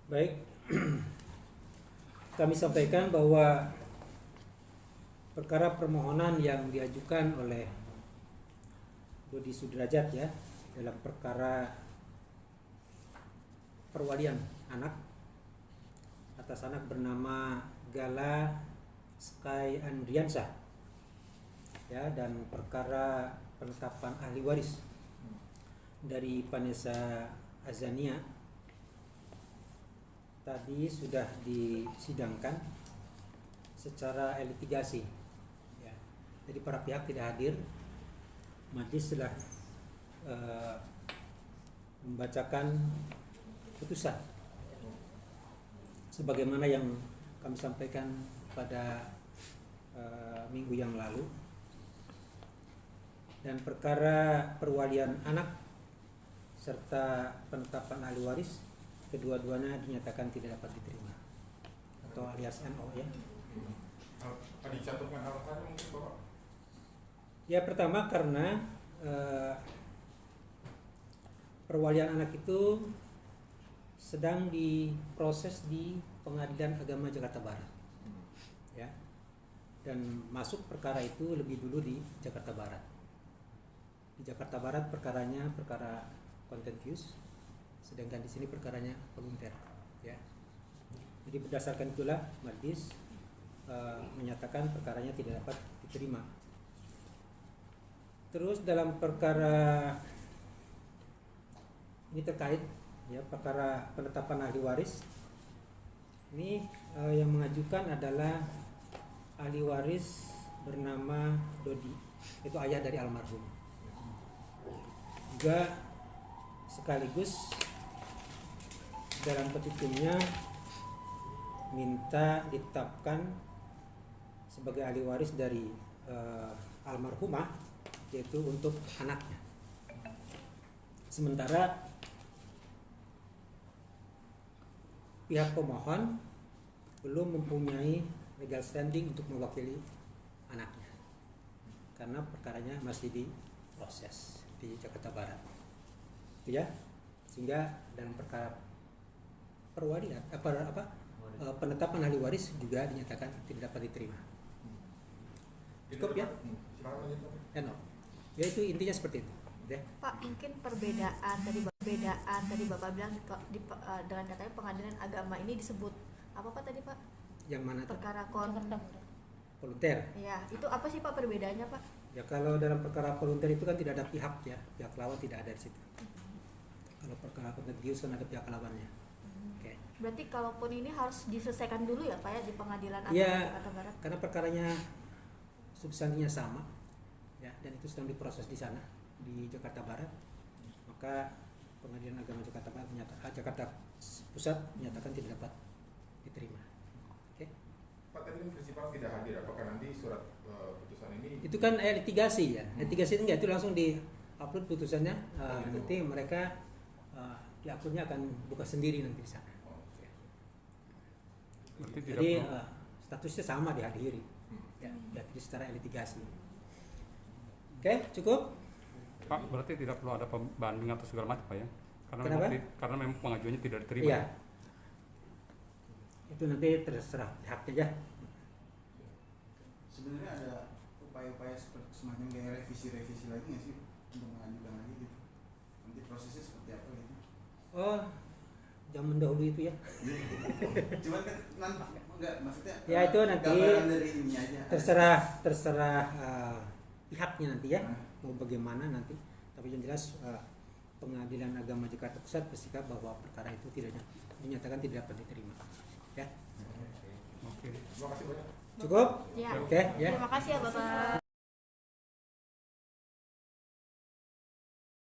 Baik, kami sampaikan bahwa perkara permohonan yang diajukan oleh Dodi Sudrajat ya dalam perkara perwalian anak atas anak bernama Gala Sky Andriansah ya, dan perkara penetapan ahli waris dari Vanessa Azania tadi sudah disidangkan secara litigasi ya. Jadi para pihak tidak hadir. Majelis telah membacakan putusan sebagaimana yang kami sampaikan pada minggu yang lalu. Dan perkara perwalian anak serta penetapan ahli waris kedua-duanya dinyatakan tidak dapat diterima atau alias NO ya. Dicantumkan alasannya mungkin Bapak? Ya, pertama karena perwalian anak itu sedang diproses di Pengadilan Agama Jakarta Barat ya, dan masuk perkara itu lebih dulu di Jakarta Barat. Di Jakarta Barat perkaranya perkara contentious, sedangkan di sini perkaranya volunter ya. Jadi berdasarkan itulah majelis menyatakan perkaranya tidak dapat diterima. Terus dalam perkara ini terkait ya, perkara penetapan ahli waris ini yang mengajukan adalah ahli waris bernama Dodi, itu ayah dari almarhum. Juga sekaligus dalam petitumnya minta ditetapkan sebagai ahli waris dari almarhumah, yaitu untuk anaknya. Sementara pihak pemohon belum mempunyai legal standing untuk mewakili anaknya karena perkaranya masih diproses di Jakarta Barat ya. Sehingga dalam perkara perwalian penetapan ahli waris juga dinyatakan tidak dapat diterima. Cukup ya? No. Ya, itu intinya seperti itu ya. Pak, mungkin perbedaan tadi Bapak bilang dengan katanya Pengadilan Agama ini disebut apa Pak tadi Pak? Yang mana tuh? Perkara volunter. Ya, itu apa sih Pak perbedaannya Pak? Ya, kalau dalam perkara volunter itu kan tidak ada pihak ya, pihak lawan tidak ada di situ. Kalau perkara contentious kan ada pihak lawannya. Oke. Berarti kalaupun ini harus diselesaikan dulu ya Pak ya di Pengadilan Agama Ya, Jakarta Barat? karena perkaranya substansinya sama ya, dan itu sedang diproses di sana di Jakarta Barat, maka Pengadilan Agama Jakarta Barat Jakarta Pusat menyatakan tidak dapat diterima. Oke. Pak, tadi prinsipal tidak hadir, apakah nanti surat putusan ini? Itu kan litigasi ya, litigasi itu enggak, itu langsung di upload putusannya, nanti mereka di akunnya akan buka sendiri nanti di sana. Jadi statusnya sama dihadiri ya, jadi secara litigasi. Oke, cukup Pak, berarti tidak perlu ada pembanding atau segala macam Pak ya? Karena memang pengajuannya tidak diterima. iya. Itu nanti terserah pihaknya aja. Sebenarnya ada upaya-upaya semacam kayak revisi lagi nggak sih untuk mengajukan lagi gitu? Nanti prosesnya seperti apa gitu? Oh, zaman dahulu itu ya. Cuman kan nanti enggak, maksudnya Ya, itu nanti gambaran dari ini aja. terserah pihaknya nanti ya, mau bagaimana nanti. Tapi yang jelas Pengadilan Agama Jakarta Pusat bersikap bahwa perkara itu dinyatakan tidak dapat diterima. Ya. Oke. Terima kasih banyak. Cukup? Ya. Oke, ya. Terima kasih ya Bapak.